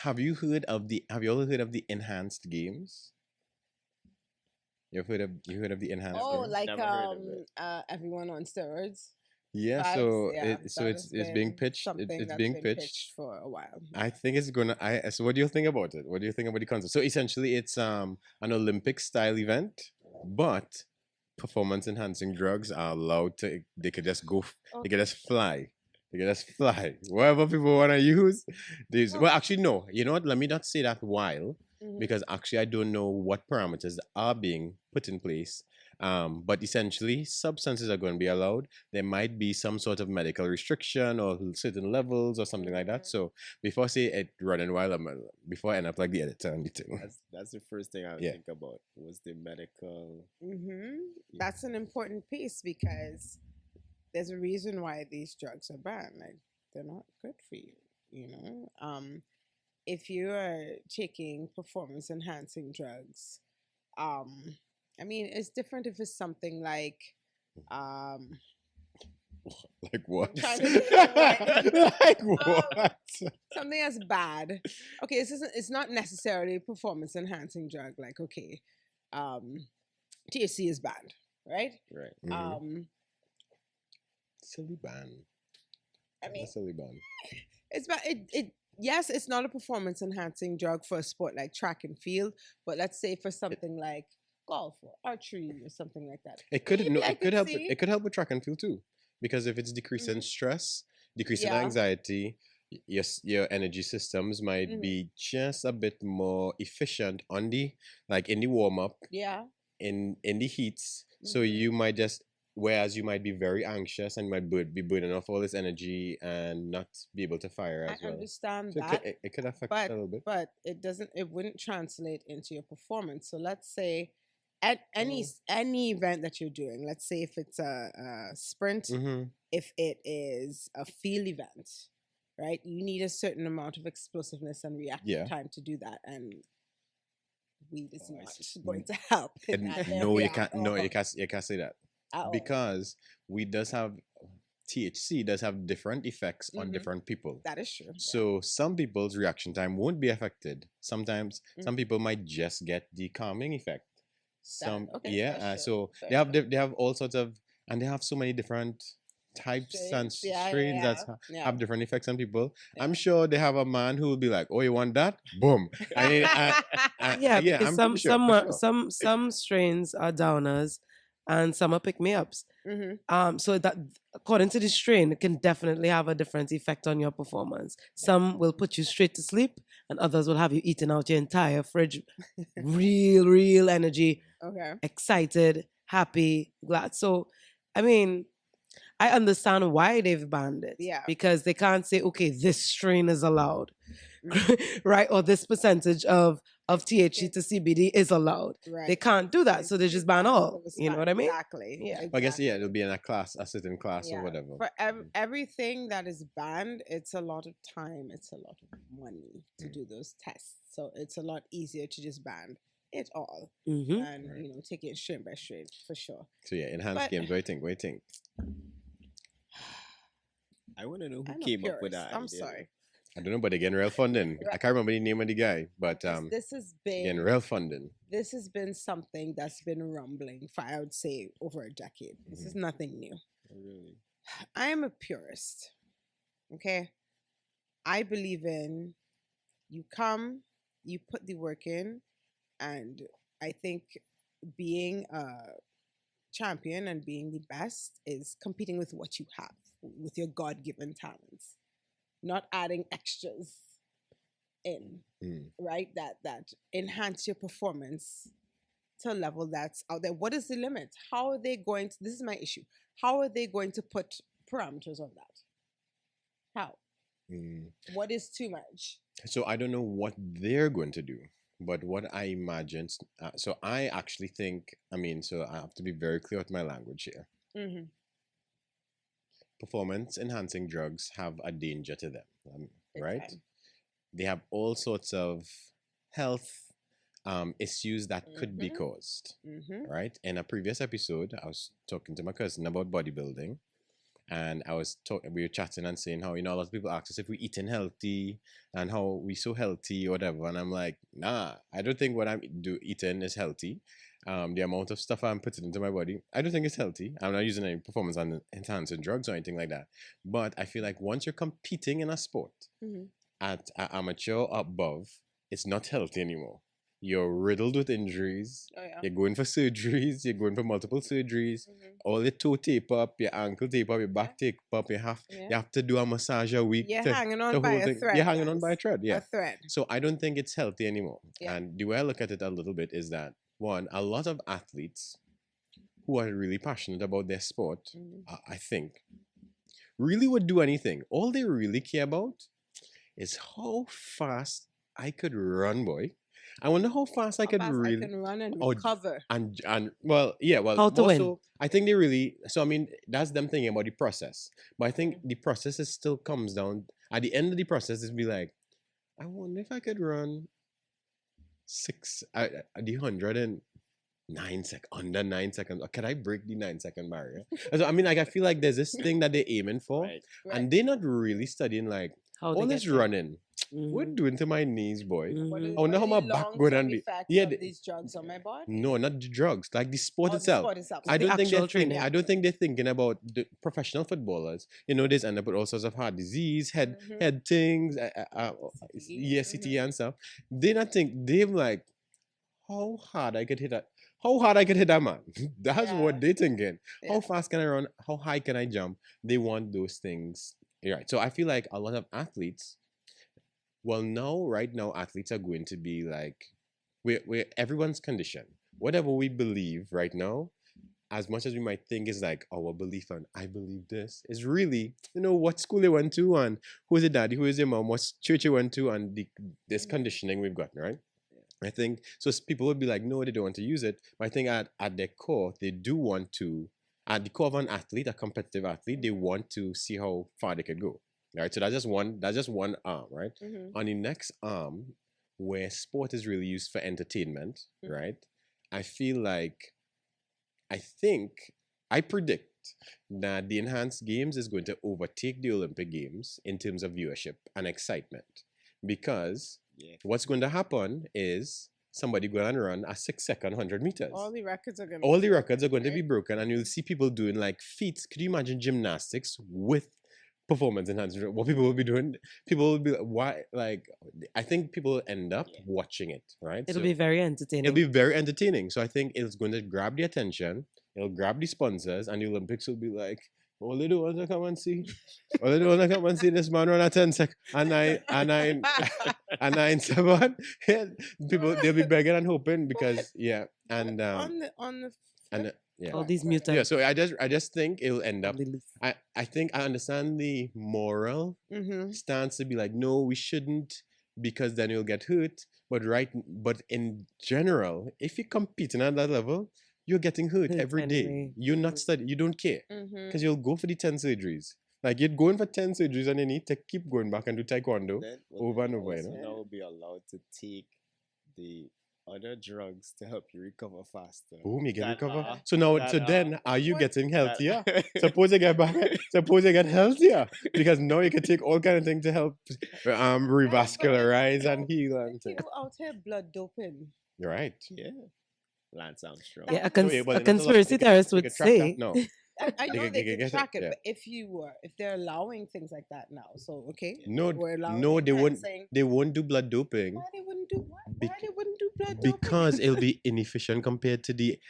Have you all heard of the enhanced games? You heard of the enhanced Oh, games? like Never heard of it. everyone on steroids Yeah, vibes. so Yeah, that has it's being been pitched. something It's that's being been pitched pitched. for a while. I think it's gonna. So what do you think about it? What do you think about the concept? So essentially, it's an Olympic style event, but performance enhancing drugs are allowed to. They could just go. They could just fly. They could just fly wherever people want to use these. Well, actually, no. You know what? Let me not say that while Mhm. because actually I don't know what parameters are being put in place. But essentially, substances are going to be allowed. There might be some sort of medical restriction or certain levels or something like that. Mhm. So before I say it running wild, before I end up like the editor and the thing. That's the first thing I would Yeah. think about was the medical. That's an important piece because there's a reason why these drugs are banned. Like they're not good for you. You know, if you are taking performance enhancing drugs, I mean, it's different if it's something like, um, Like what? trying to think of Like what? something that's bad. Okay, it's not necessarily a performance enhancing drug. Like, okay, THC is banned, right? Right. Mhm. Um, Silly ban. I mean, A silly ban. it's bad. It yes, it's not a performance enhancing drug for a sport like track and field, but let's say for something like golf or archery or something like that. It could Maybe no. I It could help. see. It could help with track and field too, because if it's decreasing Mhm. stress, decreasing Yeah. anxiety, yes, your energy systems might Mhm. be just a bit more efficient on the like in the warm up, Yeah. in the heats. So Mhm. you might just whereas you might be very anxious and might be burning off all this energy and not be able to fire I as well. understand So that, it could affect but a little bit. it doesn't. It wouldn't translate into your performance. So let's say at Oh. any event that you're doing, let's say if it's a sprint, Mm-hmm. if it is a field event, right? You need a certain amount of explosiveness and reactive Yeah. time to do that, and weed is Oh, I not see. going to help in And that no, area you can't. at No, all, you can't say that at all. because we does have THC does have different effects on Mhm. different people. That is true. So some people's reaction time won't be affected. Sometimes some people might just get the calming effect. Some okay, yeah. that's So true. they have they have all sorts of and they have so many different types and Strains, yeah, strains that yeah. have different effects on people. I'm Yeah. sure they have a man who will be like, "Oh, you want that? Boom!" I mean, Yeah, yeah, because I'm pretty sure. For sure. some strains are downers, and some are pick me ups. Mhm. So that according to the strain, it can definitely have a different effect on your performance. Some will put you straight to sleep, and others will have you eating out your entire fridge. Real energy, Okay. excited, happy, glad. So, I mean, I understand why they've banned it. Yeah. Because they can't say, okay, this strain is allowed, Mhm. right? Or this percentage of THC to CBD is allowed. Right. They can't do that. It's So they just ban ban, all. so it's You know ban- what I mean? Exactly. Yeah. I guess exactly. yeah, it'll be in a certain class or Yeah. whatever. For everything that is banned, it's a lot of time, it's a lot of money to do those tests. So it's a lot easier to just ban it all Mm-hmm. and take it strain by strain for sure. So yeah, enhanced But- games. What do you think? What do you think? I want to know who I'm a came up with purist. that. I'm idea. sorry. I don't know, but again, real funding. I can't remember the name of the guy, but This has again, been real funding. this has been something that's been rumbling for I would say over a decade. This is nothing new. Oh, really? I am a purist. Okay. I believe in you come, you put the work in, and I think being a champion and being the best is competing with what you have, with your God given talents, not adding extras in, Mm. right? That enhance your performance to a level that's out there. What is the limit? How are they going to? This is my issue. How are they going to put parameters on that? How? Mm. What is too much? So I don't know what they're going to do, but what I imagine. So I actually think. I mean, so I have to be very clear with my language here. Mm-hmm. Performance enhancing drugs have a danger to them, right? Okay. They have all sorts of health issues that could be Mhm. caused, Mm-hmm. right? In a previous episode, I was talking to my cousin about bodybuilding, and I was talking, we were chatting and saying how, a lot of people ask us if we eating healthy and how we so healthy or whatever, and I'm like, nah, I don't think what I'm eating is healthy. The amount of stuff I'm putting into my body, I don't think it's healthy. I'm not using any performance enhancing drugs or anything like that. But I feel like once you're competing in a sport Mhm. at amateur or above, it's not healthy anymore. You're riddled with injuries. Oh yeah. You're going for surgeries. You're going for multiple surgeries. All your toe tape up, your ankle tape up, your back tape up. You Yeah. have to do a massage a week. You're to, hanging the on by whole a thing. thread. You're hanging on by a guys. thread. Yeah. A thread. So I don't think it's healthy anymore. Yeah. And the way I look at it a little bit is that, one, a lot of athletes who are really passionate about their sport, I think, really would do anything. All they really care about is how fast I could run, boy. I wonder how fast I How could fast really I can run and Oh, recover. and well, yeah, well, How to more win. so, I think they really. So I mean, that's them thinking about the process. But I think the process is still comes down at the end of the process. Is be like, I wonder if I could run the 109 under 9 seconds. Or can I break the 9 second barrier? So I mean, like I feel like there's this thing that they're aiming for, Right. Right. and they're not really studying like How all they this get there. running. What Mhm. doing to my knees, boy? What Mhm. is- I wonder how what my are the back go down. long-term effects Yeah, of the- these drugs on my body. No, not the drugs. Like the sport Oh, the itself. sport itself. I the don't think they're actual training. I don't think they're thinking about the professional footballers. They end up with all sorts of heart disease, Mhm. head things, CTE. CTE and stuff. They not think they're like, how hard I could hit that. How hard I could hit that man. That's Yeah. what they thinking. Yeah. How fast can I run? How high can I jump? They want those things. You're right. So I feel like a lot of athletes. Well, right now, athletes are going to be like, we're everyone's condition. Whatever we believe right now, as much as we might think is like our belief and I believe this, is really, what school they went to and who is your daddy, who is your mom, what church you went to, and this conditioning we've got, right? I think so. People would be like, no, they don't want to use it. But I think at their core, they do want to. At the core of an athlete, a competitive athlete, they want to see how far they could go. Right. So that's just one arm, right? Mhm. On the next arm, where sport is really used for entertainment, Mhm. right? I predict that the enhanced games is going to overtake the Olympic Games in terms of viewership and excitement. Because Yeah. what's going to happen is somebody going to run a 6 second 100 meters. All the records are gonna. All the records are going to be right? broken, and you'll see people doing like feats. Could you imagine gymnastics with performance enhancement? What people will be doing? People will be like, why? Like, I think people will end up Yeah. watching it, right? It'll So be very entertaining. it'll be very entertaining. So I think it's going to grab the attention. It'll grab the sponsors, and the Olympics will be like, all they do want to come and see. All they do want to come and see this man run a 10 sec and 9-7. Yeah, people they'll be begging and hoping because and on the and yeah. All these Right. mutants. Yeah, so I just think it'll end up. on the list. I think I understand the moral Mm-hmm. stance to be like, no, we shouldn't because then you'll get hurt. But in general, if you're competing at that level, you're getting hurt Hurt every day. anyway. You're not Mhm. studying. You don't care Mm-hmm. because you'll go for the 10 surgeries. Like you're going for 10 surgeries and you need to keep going back and do taekwondo. Then over and over, also you know? now be allowed to take the other drugs to help you recover faster. Boom, you get That recover. are- So now, that so then, are you What- getting that- healthier? Suppose you get back. Suppose you get healthier because now you can take all kind of things to help revascularize and heal and things. People out here blood doping. You're right. Yeah. Lance Armstrong. Yeah, a, That's- yeah, well, a then there's a lot- conspiracy they can- theorist they would can track that say, now. I know can- they they can can get it, track it, yeah. but if they're allowing things like that now, so okay, No, we're allowing no, it they and won't. saying, They won't do blood doping why they wouldn't do what? Bec- Why they wouldn't do blood doping? because it'll be inefficient compared to the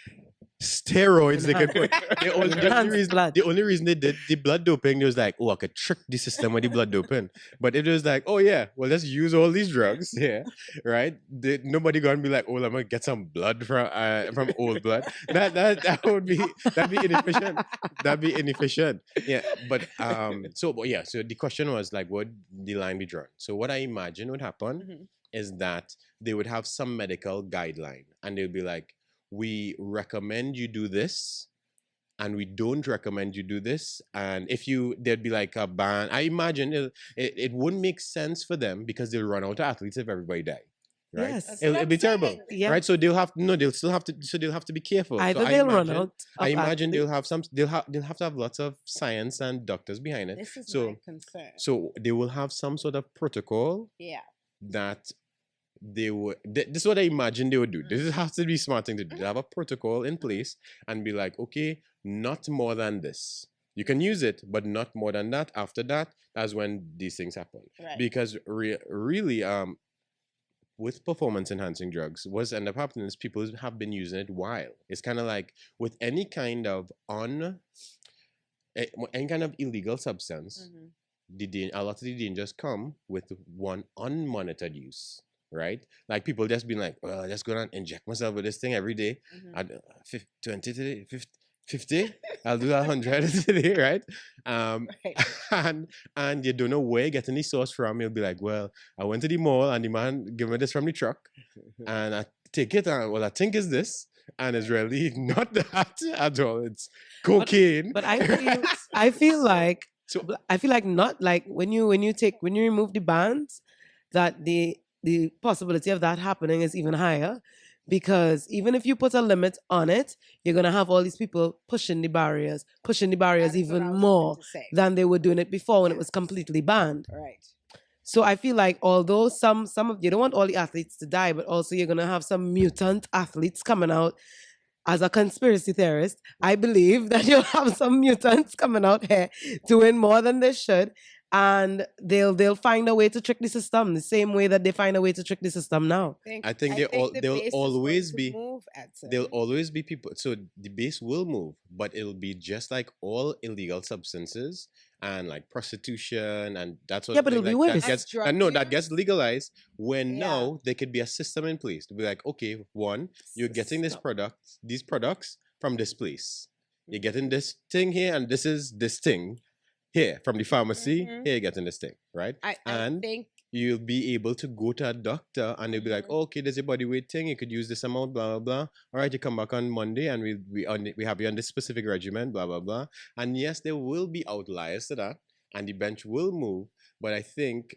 steroids they could put. Enhanced The only reason they did the blood doping, they was like, oh, I could trick the system with the blood doping. But it was like, oh yeah, well let's use all these drugs here, right? Nobody gonna be like, oh, I'm gonna get some blood from old blood. That would be inefficient. That'd be inefficient. Yeah, but so the question was like, would the line be drawn? So what I imagine would happen Mhm. is that they would have some medical guideline, and they'll be like, we recommend you do this and we don't recommend you do this. And if there'd be like a ban. I imagine it wouldn't make sense for them because they'll run out of athletes if everybody die. right? Yes. That's It'll what I'm be terrible, saying. Yeah. right? So they'll still have to, so they'll have to be careful. So Either I they'll run imagine, out I of imagine they'll athletes. have they'll have to have lots of science and doctors behind it. This is So my concern. so they will have some sort of protocol Yeah. that they would. This is what I imagine they would do. This has to be smart thing to do. They have a protocol in place and be like, okay, not more than this. You can use it, but not more than that. After that, that's when these things happen. Right. Because really, with performance enhancing drugs, what's end up happening is people have been using it while. It's kind of like with any kind of any kind of illegal substance, Mhm. a lot of the dangers come with one unmonitored use, right? Like people just being like, well, I'm just gonna inject myself with this thing every day. Mhm. I 20 today, 50, I'll do 100 today, right? Right. and you don't know where you're getting the source from. You'll be like, well, I went to the mall and the man gave me this from the truck, and I take it and well, I think it's this, and it's really not that at all. It's cocaine. But I feel like So- I feel like not like when you remove the bans, that the possibility of that happening is even higher, because even if you put a limit on it, you're gonna have all these people pushing the barriers That is what I even was more going to say. than they were doing it before when it was completely banned. Right. So I feel like although some of you don't want all the athletes to die, but also you're gonna have some mutant athletes coming out. As a conspiracy theorist, I believe that you'll have some mutants coming out here doing more than they should, and they'll find a way to trick the system the same way that they find a way to trick the system now. I think they'll the they'll base is going always to be- move, Edson. There'll always be people. So the base will move, but it'll be just like all illegal substances and like prostitution and that's what. Yeah, but it'll be worse. That gets, Drug and no, that use. gets legalized when Yeah. now there could be a system in place to be like, okay, one, you're getting these products from this place. You're getting this thing here, and this is this thing here from the pharmacy. Mhm. Here, you're getting this thing, right? I and think you'll be able to go to a doctor and they'll be like, Mhm. oh, okay, there's your body weight thing. You could use this amount, blah, blah, blah. All right, you come back on Monday and we have you on this specific regimen, blah, blah, blah. And yes, there will be outliers to that and the bench will move. But I think,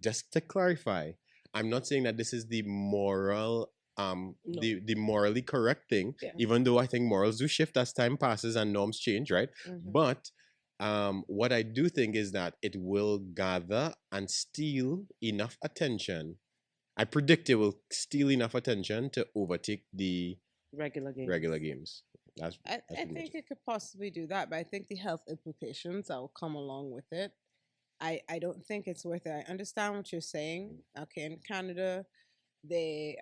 just to clarify, I'm not saying that this is the moral, the morally correct thing, Yeah. even though I think morals do shift as time passes and norms change, right? Mhm. But what I do think is that it will gather and steal enough attention. I predict it will steal enough attention to overtake the Regular game. regular games. I pretty much think it. it could possibly do that, but I think the health implications that will come along with it, I don't think it's worth it. I understand what you're saying. Okay, in Canada, they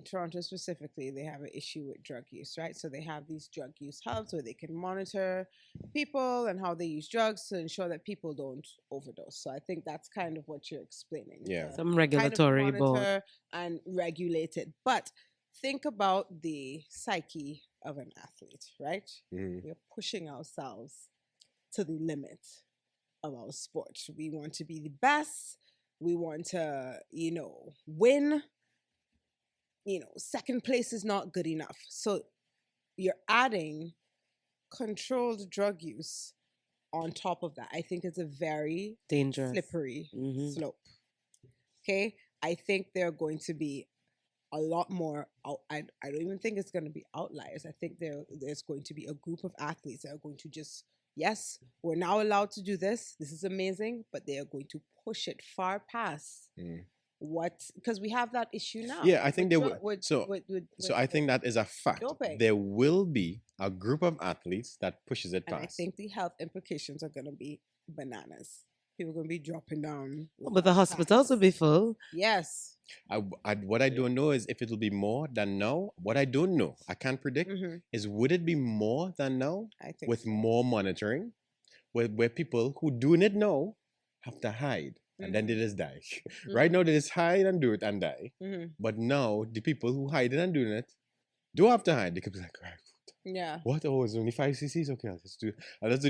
Toronto specifically, they have an issue with drug use, right? So they have these drug use hubs where they can monitor people and how they use drugs to ensure that people don't overdose. So I think that's kind of what you're explaining. Yeah. to Some kind of regulatory board. monitor and regulate it. But think about the psyche of an athlete, right? Mhm. We're pushing ourselves to the limit of our sport. We want to be the best. We want to, win. Second place is not good enough. So you're adding controlled drug use on top of that. I think it's a very Dangerous. slippery Mhm. slope. Okay, I think there are going to be a lot more. I don't even think it's going to be outliers. I think there's going to be a group of athletes that are going to just, yes, we're now allowed to do this. This is amazing, but they are going to push it far past Mm. because we have that issue now. Yeah, I think with they dro- will. with- So- with- So with- I think that is a fact. doping. There will be a group of athletes that pushes it and I past. think the health implications are going to be bananas. People are going to be dropping down. with But the heart hospitals will attacks. be full. Yes. What I don't know is if it will be more than now. What I don't know, I can't predict, hmm is would it be more than now I think with so. more monitoring, where people who doing it now have to hide and then they just die. Right now they just hide and do it and die. Mhm. But now the people who hide it and doing it don't have to hide. They could be like, right, Yeah. what? Oh, it's only 5 cc's. Okay, let's do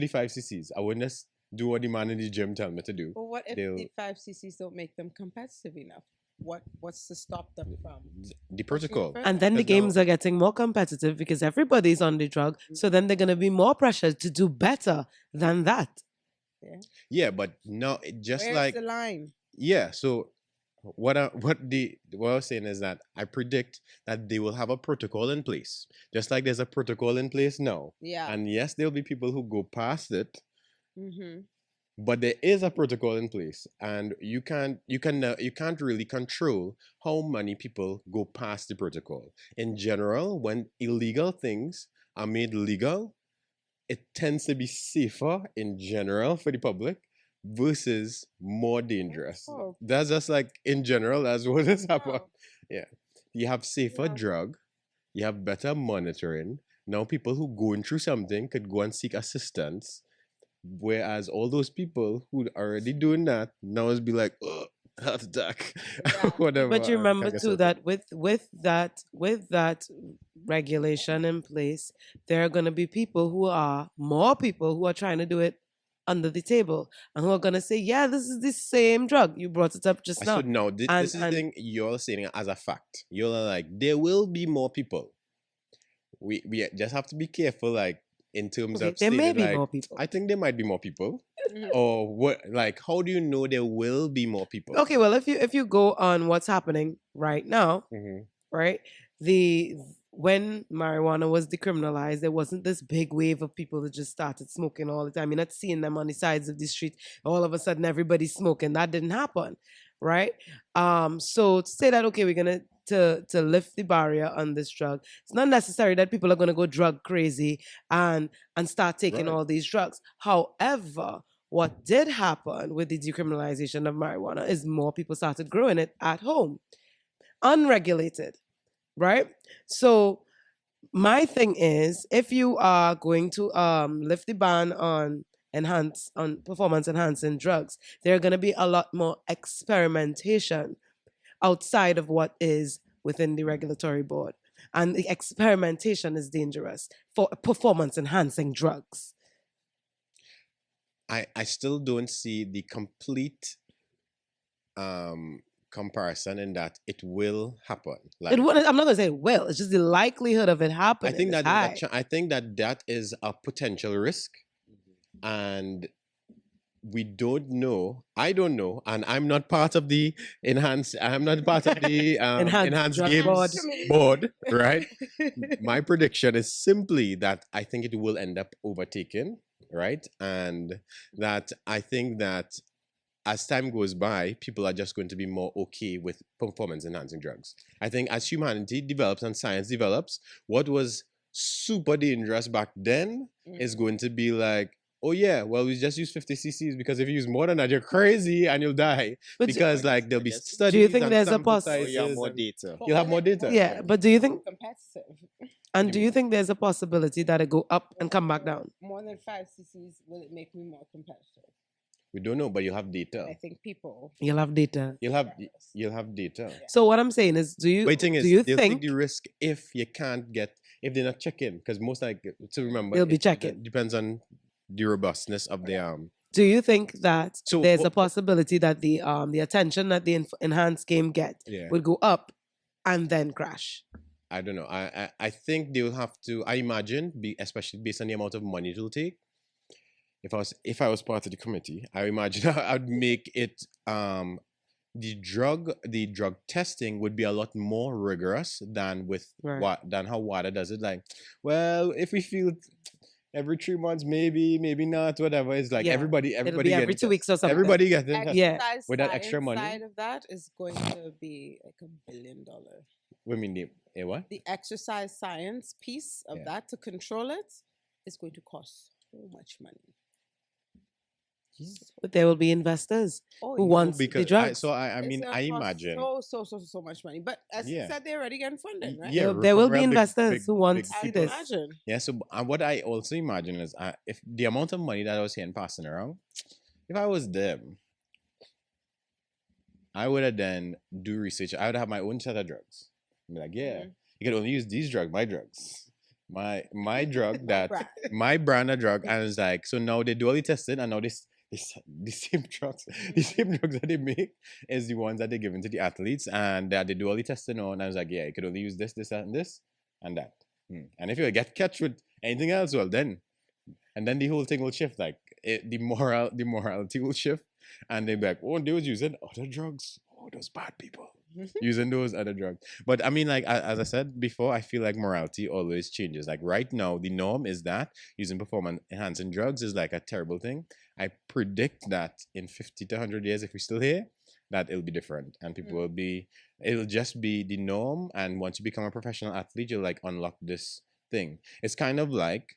the 5 cc's. I wouldn't just do what the man in the gym tell me to do. But what if They'll- the 5 cc's don't make them competitive enough? What's to stop them from The protocol. further? And then the Because now- games are getting more competitive because everybody's on the drug. So then they're going to be more pressure to do better than that. Yeah, but no, it just Where's like the line? yeah. So what I was saying is that I predict that they will have a protocol in place, just like there's a protocol in place now. Yeah. And yes, there'll be people who go past it, Mm-hmm. but there is a protocol in place, and you can't really control how many people go past the protocol. In general, when illegal things are made legal, it tends to be safer in general for the public versus more dangerous. Oh. That's just like in general, that's what has happened. Wow. Yeah. You have safer Yeah. drug, you have better monitoring. Now people who going through something could go and seek assistance. Whereas all those people who are already doing that now is be like, oh, heart attack, Yeah. whatever. But you and remember can't get too sorted. that with that regulation in place, there are going to be more people who are trying to do it under the table and who are going to say, yeah, this is the same drug. You brought it up just I now. should know. And- This is the and- thing you're saying as a fact. You're like, there will be more people. We just have to be careful, like in terms Okay, of there may stating, be like, more people. I think there might be more people. Mhm. Or what? Like, how do you know there will be more people? Okay, well, if you go on what's happening right now, Mhm. right? When marijuana was decriminalized, there wasn't this big wave of people that just started smoking all the time. You're not seeing them on the sides of the street. All of a sudden, everybody's smoking. That didn't happen, right? So to say that okay, we're gonna to lift the barrier on this drug, it's not necessary that people are gonna go drug crazy and start taking Right. all these drugs. However, what did happen with the decriminalization of marijuana is more people started growing it at home, unregulated, right? So my thing is, if you are going to lift the ban on performance enhancing drugs, there are going to be a lot more experimentation outside of what is within the regulatory board, and the experimentation is dangerous for performance enhancing drugs. I still don't see the complete comparison in that it will happen. Like, I'm not going to say it will. It's just the likelihood of it I happening. think is that high. I think that is a potential risk, and we don't know. I don't know, and I'm not part of the enhanced. I'm not part of the enhanced Drug games Board. board, right? My prediction is simply that I think it will end up overtaken, right? And that I think that as time goes by, people are just going to be more okay with performance enhancing drugs. I think as humanity develops and science develops, what was super dangerous back then is going to be like, oh yeah, well, we just use 50 cc's because if you use more than that, you're crazy and you'll die. But Because like there'll be Yes. studies. Do you think and there's a sample poss- Oh, you have sizes more and data. You'll have more data. Yeah, but do you think competitive? and do you think there's a possibility that it go up and come back down? More than 5 cc's will it make me more competitive? We don't know, but you have data. I think people. You'll have data. You'll have data. So what I'm saying is, do you But the thing is, do you they'll take think the risk if you can't get if they're not checking, because most like to remember They'll be it checking. depends on the robustness of the do you think that So there's a what- possibility that the attention that the enhanced game get Yeah. will go up and then crash? I don't know. I think they will have to. I imagine, especially based on the amount of money it will take. If I was part of the committee, I imagine I'd make it the drug testing would be a lot more rigorous than with Right. than how WADA does it. Like, well, if we feel every 3 months, maybe not, whatever. It's like Yeah. everybody It'll be getting every 2 weeks or tested. something. Everybody getting tested. Yeah. Exercise With that extra science money. side of that is going to be like $1 billion. What mean what? The exercise science piece of Yeah. that to control it is going to cost so much money. But there will be investors Oh, who yeah. want the Because drugs. I It's mean, gonna I cost imagine. so much money. But as you Yeah. said, they're already getting funding, right? Yeah, There will be real big- investors big- who want big to I see would this. imagine. Yeah, so what I also imagine is if the amount of money that I was hearing passing around, if I was them, I would have then do research. I would have my own set of drugs. Be like, yeah, Mhm. you can only use these drugs, my drugs. My drug that brand. my brand of drug, and it's like, so now they do all the testing, and now the same drugs, the same drugs that they make is the ones that they're giving to the athletes, and that they do all the testing on. And I was like, yeah, you could only use this, that, and that. And if you get catch with anything else, well, then the whole thing will shift. Like the morality will shift, and they'll be like, oh, they was using other drugs. oh, those bad people using those other drugs. But I mean, like as I said before, I feel like morality always changes. Like right now, the norm is that using performance enhancing drugs is like a terrible thing. I predict that in 50 to 100 years, if we're still here, that it'll be different, and people will be. It'll just be the norm. And once you become a professional athlete, you'll like unlock this thing. It's kind of like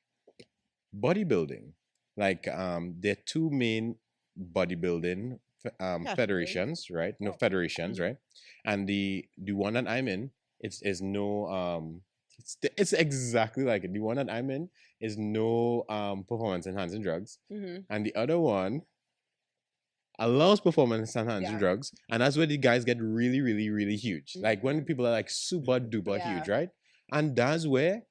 bodybuilding. Like there are two main bodybuilding Categories. federations, right? No, federations, right? And the one that I'm in, is no it's exactly like it. The one that I'm in is no performance enhancing drugs, and the other one allows performance enhancing Yeah. drugs, and that's where the guys get really, really, really huge. Like when people are like super duper Yeah. huge, right? And that's where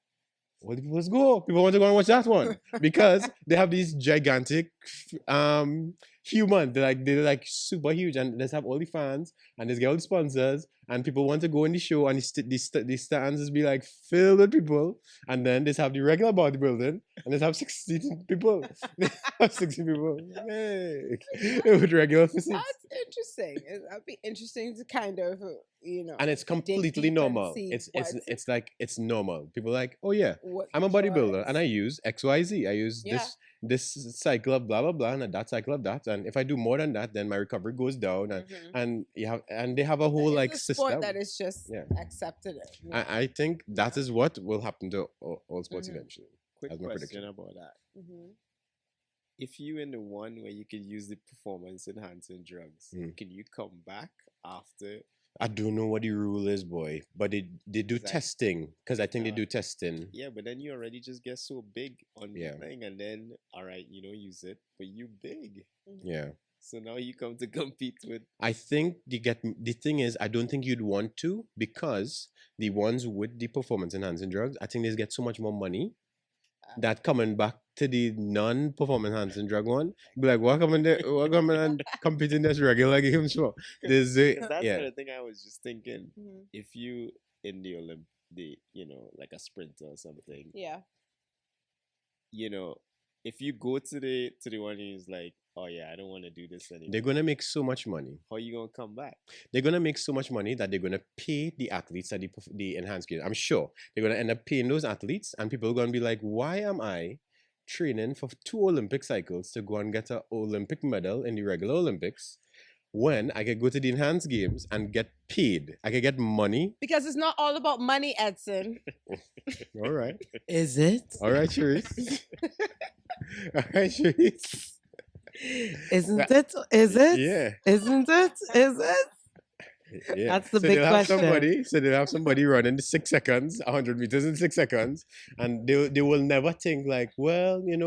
all the people go. People want to go and watch that one because they have these gigantic human. They're like super huge, and they have all the fans, and they get all the sponsors, and people want to go in the show, and the stands just be like filled with people, and then they have the regular bodybuilding, and they have 60 people. They have 60 people. Hey. With regular physiques. That's interesting. That'd be interesting to kind of, And it's dig completely deep and normal. see It's like it's normal. People are like, oh yeah, what I'm a the bodybuilder drugs- and I use XYZ. I use Yeah. this cycle of blah blah blah and that cycle of that. And if I do more than that, then my recovery goes down. And they have a whole It's like a system. sport that is just Yeah. accepted. I think that is what will happen to all sports eventually. Quick That's my question prediction. about that. If you in the one where you could use the performance enhancing drugs, can you come back after? I don't know what the rule is, boy, but they do Exact- testing because I think they Uh, do testing. Yeah, but then you already just get so big on Yeah. the thing, and then all right, use it, but you big. Yeah. So now you come to compete with. I think the thing is, I don't think you'd want to because the ones with the performance enhancing drugs, I think they get so much more money that coming back to the non-performance enhancing drug one, be like, what coming and compete in this regular games for? There's Because that's yeah. kind of thing I was just thinking. If you in the like a sprinter or something, Yeah. if you go to the one who's like, oh yeah, I don't want to do this anymore. They're gonna make so much money. How you gonna come back? They're gonna make so much money that they're gonna pay the athletes at the enhanced games. I'm sure they're gonna end up paying those athletes, and people are gonna be like, why am I training for 2 Olympic cycles to go and get an Olympic medal in the regular Olympics when I could go to the enhanced games and get paid? I could get money. Because it's not all about money, Edson. All right. Is it? All right, Sharice. All right, Sharice. Isn't it? Is it? Yeah. Isn't it? Is it? Yeah. That's the big they'll have question. they'll have somebody running 6 seconds, 100 meters in 6 seconds, and they will never think like, well, I'm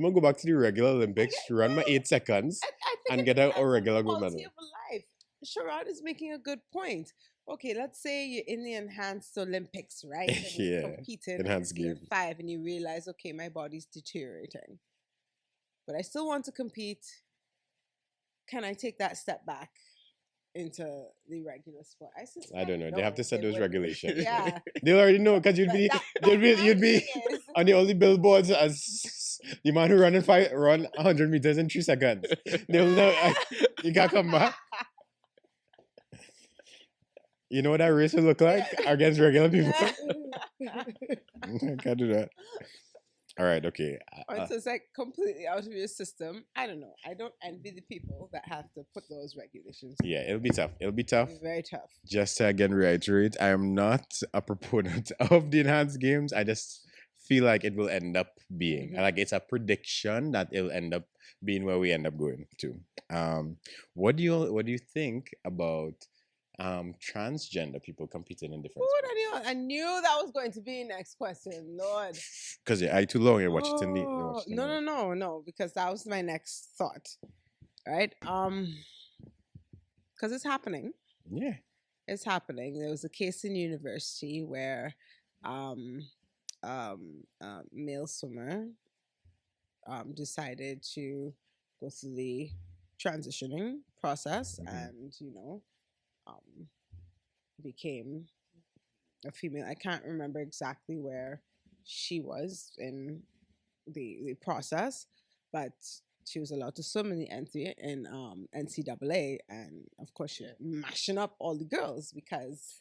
gonna go back to the regular Olympics, run my 8 seconds, I think and it get a depends on the regular gold quality medal. of life. Sharad is making a good point. Okay, let's say you're in the enhanced Olympics, right? And you're Yeah, competing enhanced in game. 5 and you realize, okay, my body's deteriorating. But I still want to compete. Can I take that step back into the regular sport? I don't know. They have to set those regulations. Yeah. They'll already know because But you'd be my thing is- on the only billboards as the man who run 100 meters in 3 seconds. They'll know you can't come back. You know what that race will look like against regular people? I can't do that. All right, okay. So it's like completely out of your system. I don't know. I don't envy the people that have to put those regulations. Yeah, it'll be tough. It'll be tough. It's very tough. Just to again reiterate, I am not a proponent of the enhanced games. I just feel like it will end up being like it's a prediction that it'll end up being where we end up going to. What do you think about transgender people competing in different Ooh, I knew that was going to be next question, Lord. because I too long and watch it in the Oh, no, because that was my next thought. Right? Because it's happening. Yeah. It's happening. There was a case in university where male swimmer decided to go through the transitioning process and became a female. I can't remember exactly where she was in the process, but she was allowed to swim in the NCAA, and of course she's mashing up all the girls because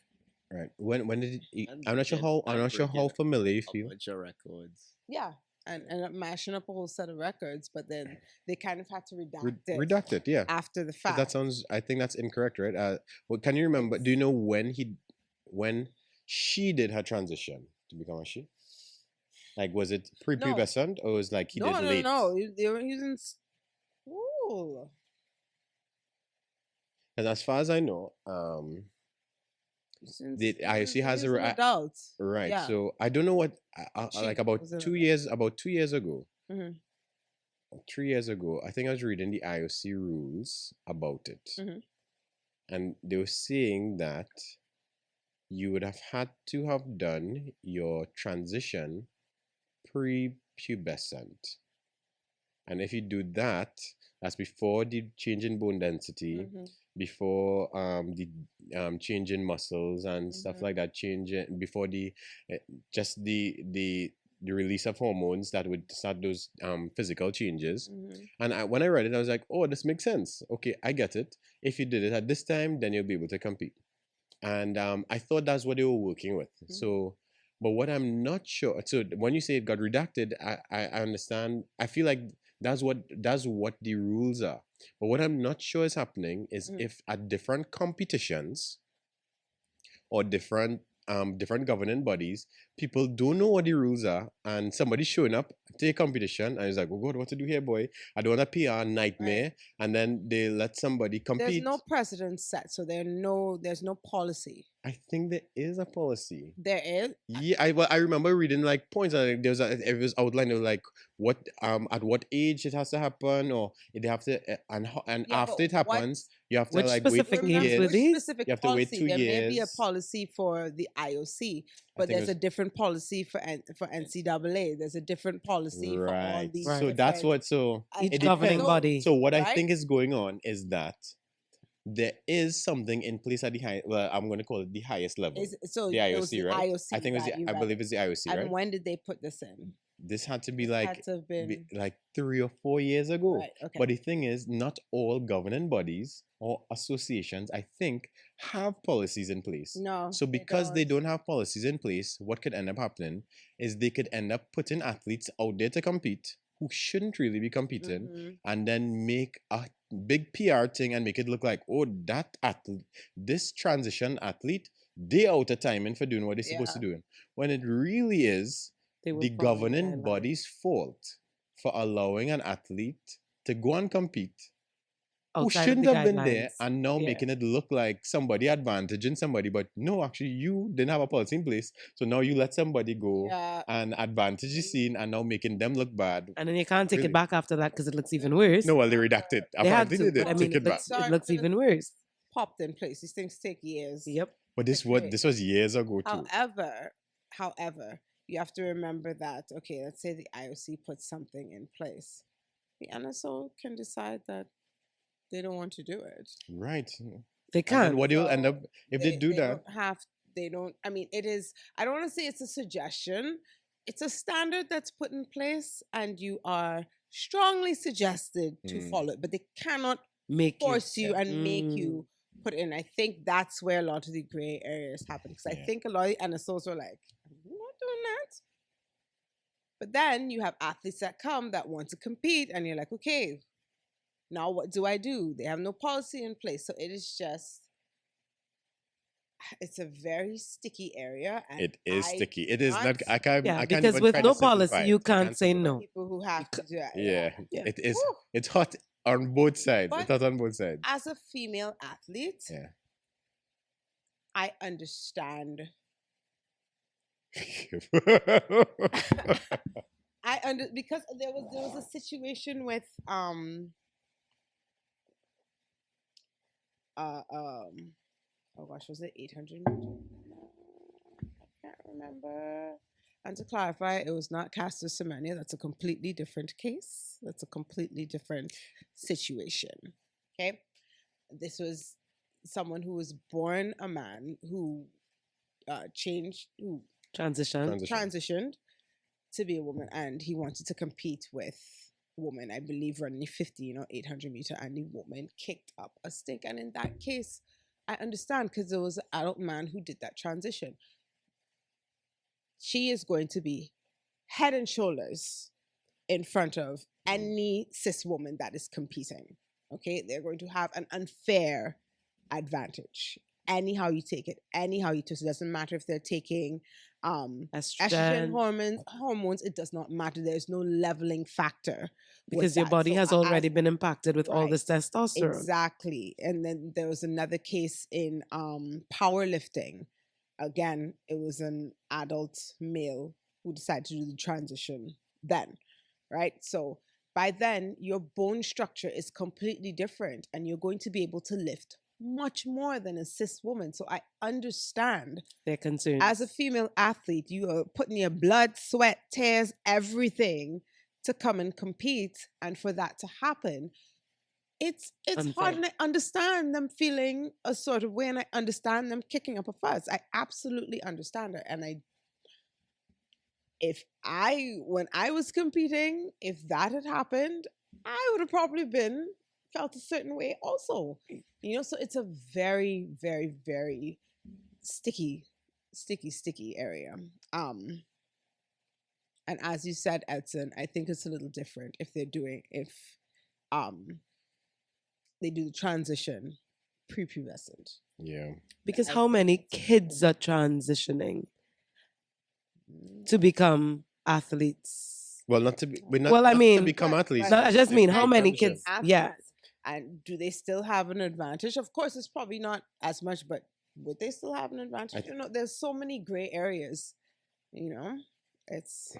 Right. When did And I'm not sure get- how and breaking familiar you a feel. bunch of records. yeah, and ended up mashing up a whole set of records, but then they kind of had to redact it Redact it, yeah. after the 'Cause fact. that sounds. I think that's incorrect, right? Well, can you remember? Do you know when she did her transition to become a she? Like, was it pre-pubescent or was like he no, did no, late? no, they were using school. And as far as I know, the IOC has a adults. right. Yeah. So I don't know what She like about was an 2 adult. years about 2 years ago. Mhm. 3 years ago, I think I was reading the IOC rules about it, Mhm. and they were saying that you would have had to have done your transition pre-pubescent, and if you do that, that's before the change in bone density, Mhm. before the change in muscles and stuff Mhm. like that, before the just the release of hormones that would start those physical changes. Mhm. And when I read it, I was like, oh, this makes sense. Okay, I get it. If you did it at this time, then you'll be able to compete. And I thought that's what they were working with. So, but what I'm not sure. So when you say it got redacted, I understand. I feel like that's what the rules are. But what I'm not sure is happening is if at different competitions or different governing bodies, people don't know what the rules are, and somebody's showing up to a competition and he's like, "Oh God, what to do here, boy? I don't want a PR nightmare." And then they let somebody compete. There's no precedent set, so there's no policy. I think there is a policy. There is. Yeah, I remember reading like points and there was it was outlined of like what at what age it has to happen, or they have to and Yeah, after but it happens you have to Which like wait specific 2 games years. were Which these? specific You have to wait policy? 2 There may be a years. policy for the IOC, but think it there's a was- different policy for NCAA. There's a different policy for all Right. these. Right. So that's different- what so and Each it governing depends. body. So what I right? think is going on is that there is something in place at the high. Well, I'm going to call it the highest level. So the it was IOC, the right? IOC I think it was. that you I read. believe it's the IOC, And right? when did they put this in? This had to be This like had to have been like 3 or 4 years ago. right. Okay. But the thing is, not all governing bodies or associations, I think, have policies in place. no. So because they don't have policies in place, what could end up happening is they could end up putting athletes out there to compete who shouldn't really be competing, Mhm. and then make a big PR thing and make it look like, oh, that athlete, this transition athlete, they out of timing for doing what they're supposed to do. When it really is They were the following governing guidelines. body's fault for allowing an athlete to go and compete who Outside of shouldn't the have been there, guidelines. and now Yeah. making it look like somebody advantaging somebody. But no, actually, you didn't have a policy in place. So now you let somebody go Yeah. and advantage the scene and now making them look bad. And then you can't take Really? it back after that because it looks even worse. No, well, they redacted. they had Apparently, to, they but did. I mean, Take it back. Sorry, it looks but it's- even worse. Popped in place. These things take years. Yep. But this Okay. was years ago too. However, you have to remember that, okay, let's say the IOC puts something in place. The NSO can decide that they don't want to do it. Right. They And then can't. what you'll end So up if they do that? I mean, it is, I don't want to say it's a suggestion. It's a standard that's put in place and you are strongly suggested to Mm. follow it, but they cannot Make force you Yeah. and make you put it in. I think that's where a lot of the gray areas happen because I Yeah. think a lot of the NSOs are like, I'm not doing that. But then you have athletes that come that want to compete, and you're like, okay, now what do I do? They have no policy in place. So it is just, it's a very sticky area. And It is I sticky. It is not. not- I can't. Yeah, I can't because even with try no to simplify policy, you it. I can't say simplify no. people who have to do it. it. Yeah, Yeah. it is. Woo. It's hot on both sides. But- It's hot on both sides. As a female athlete, Yeah. I understand. Because there was a situation with oh gosh, was it 800 meters? I can't remember. And to clarify, it was not Caster Semenya. That's a completely different case. That's a completely different situation. Okay, this was someone who was born a man who Transition. Transition. transitioned to be a woman, and he wanted to compete with woman, I believe, running 15 or 800 meter, and the woman kicked up a stink. And in that case, I understand because there was an adult man who did that transition. She is going to be head and shoulders in front of any cis woman that is competing. Okay, they're going to have an unfair advantage. Anyhow you take it, anyhow you twist it. Doesn't matter if they're taking estrogen hormones. It does not matter. There's no leveling factor with because your that. body So has already been impacted with all right. this testosterone. Exactly. And then there was another case in powerlifting. Again, it was an adult male who decided to do the transition then, right? So by then, your bone structure is completely different and you're going to be able to lift much more than a cis woman. So I understand They're concerned. as a female athlete, you are putting your blood, sweat, tears, everything to come and compete. And for that to happen, it's Unfair. hard, and I understand them feeling a sort of way, and I understand them kicking up a fuss. I absolutely understand it. And when I was competing, if that had happened, I would have probably felt a certain way also. You know, so it's a very, very, very sticky area. And as you said, Edson, I think it's a little different if they do the transition prepubescent. Yeah. Because how many kids are transitioning to become athletes? Well, not to be. But not, Well, I not mean, to become athletes. No, I just mean how Become many champions. kids? Yeah. Athletes. And do they still have an advantage? Of course, it's probably not as much, but would they still have an advantage? You know, there's so many gray areas. You know, it's